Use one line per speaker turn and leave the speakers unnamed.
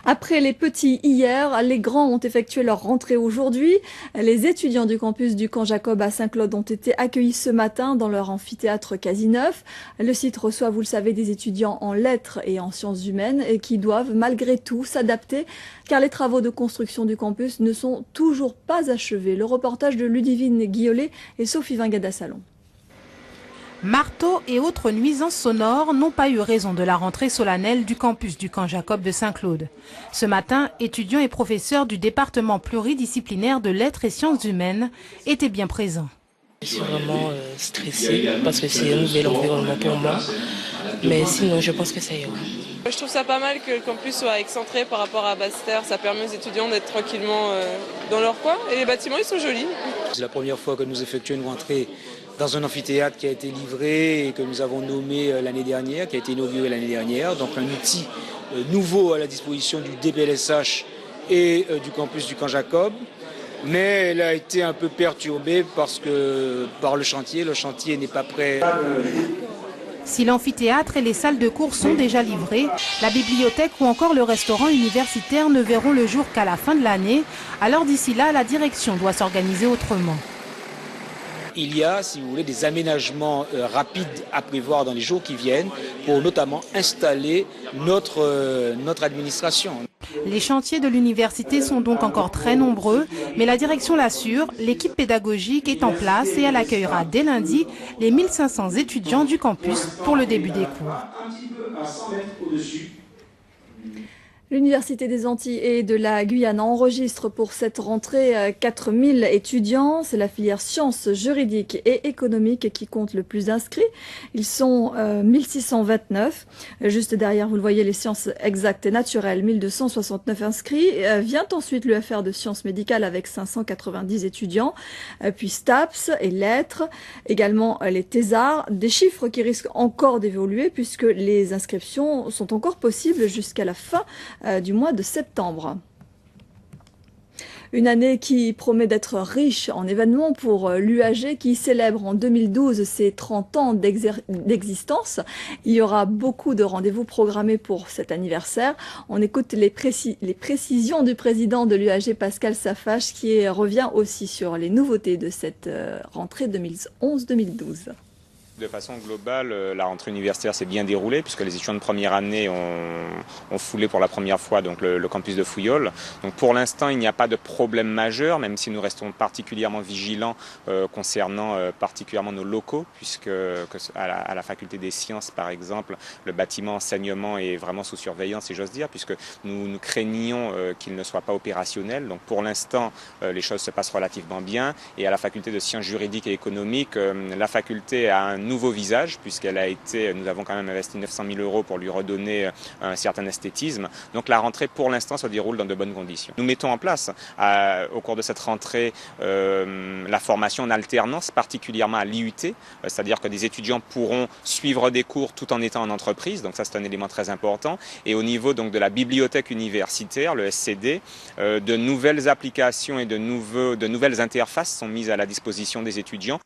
Après les petits hier, les grands ont effectué leur rentrée aujourd'hui. Les étudiants du campus du Camp Jacob à Saint-Claude ont été accueillis ce matin dans leur amphithéâtre quasi neuf. Le site reçoit, vous le savez, des étudiants en lettres et en sciences humaines et qui doivent malgré tout s'adapter car les travaux de construction du campus ne sont toujours pas achevés. Le reportage de Ludivine Guillolet et Sophie Vingada-Salon.
Marteaux et autres nuisances sonores n'ont pas eu raison de la rentrée solennelle du campus du Camp Jacob de Saint-Claude. Ce matin, étudiants et professeurs du département pluridisciplinaire de lettres et sciences humaines étaient bien présents.
Je suis vraiment stressée parce que c'est un nouvel environnement pour moi, mais sinon je pense que ça ira.
Je trouve ça pas mal que le campus soit excentré par rapport à Basse-Terre. Ça permet aux étudiants d'être tranquillement dans leur coin et les bâtiments ils sont jolis.
C'est la première fois que nous effectuons une rentrée dans un amphithéâtre qui a été livré et que nous avons nommé l'année dernière, qui a été inauguré l'année dernière. Donc un outil nouveau à la disposition du DPLSH et du campus du Camp Jacob. Mais elle a été un peu perturbée par le chantier. Le chantier n'est pas prêt.
Si l'amphithéâtre et les salles de cours sont déjà livrées, la bibliothèque ou encore le restaurant universitaire ne verront le jour qu'à la fin de l'année. Alors d'ici là, la direction doit s'organiser autrement.
Il y a, si vous voulez, des aménagements rapides à prévoir dans les jours qui viennent pour notamment installer notre administration.
Les chantiers de l'université sont donc encore très nombreux, mais la direction l'assure, l'équipe pédagogique est en place et elle accueillera dès lundi les 1500 étudiants du campus pour le début des cours.
L'Université des Antilles et de la Guyane enregistre pour cette rentrée 4000 étudiants. C'est la filière sciences juridiques et économiques qui compte le plus d'inscrits. Ils sont 1629. Juste derrière, vous le voyez, les sciences exactes et naturelles, 1269 inscrits. Vient ensuite l'UFR de sciences médicales avec 590 étudiants. Puis STAPS et lettres. Également les thésards. Des chiffres qui risquent encore d'évoluer puisque les inscriptions sont encore possibles jusqu'à la fin du mois de septembre. Une année qui promet d'être riche en événements pour l'UAG qui célèbre en 2012 ses 30 ans d'existence. Il y aura beaucoup de rendez-vous programmés pour cet anniversaire. On écoute les précisions du président de l'UAG, Pascal Safache, qui revient aussi sur les nouveautés de cette rentrée 2011-2012.
De façon globale, la rentrée universitaire s'est bien déroulée puisque les étudiants de première année ont foulé pour la première fois donc le campus de Fouillol. Donc pour l'instant, il n'y a pas de problème majeur, même si nous restons particulièrement vigilants concernant particulièrement nos locaux, puisque à la faculté des sciences, par exemple, le bâtiment enseignement est vraiment sous surveillance, si j'ose dire, puisque nous craignons qu'il ne soit pas opérationnel. Donc pour l'instant, les choses se passent relativement bien. Et à la faculté de sciences juridiques et économiques, la faculté a un nouveau visage, nous avons quand même investi 900 000 € pour lui redonner un certain esthétisme. Donc la rentrée, pour l'instant, se déroule dans de bonnes conditions. Nous mettons en place, au cours de cette rentrée, la formation en alternance, particulièrement à l'IUT, c'est-à-dire que des étudiants pourront suivre des cours tout en étant en entreprise. Donc ça, c'est un élément très important. Et au niveau donc de la bibliothèque universitaire, le SCD, de nouvelles applications et de nouvelles interfaces sont mises à la disposition des étudiants.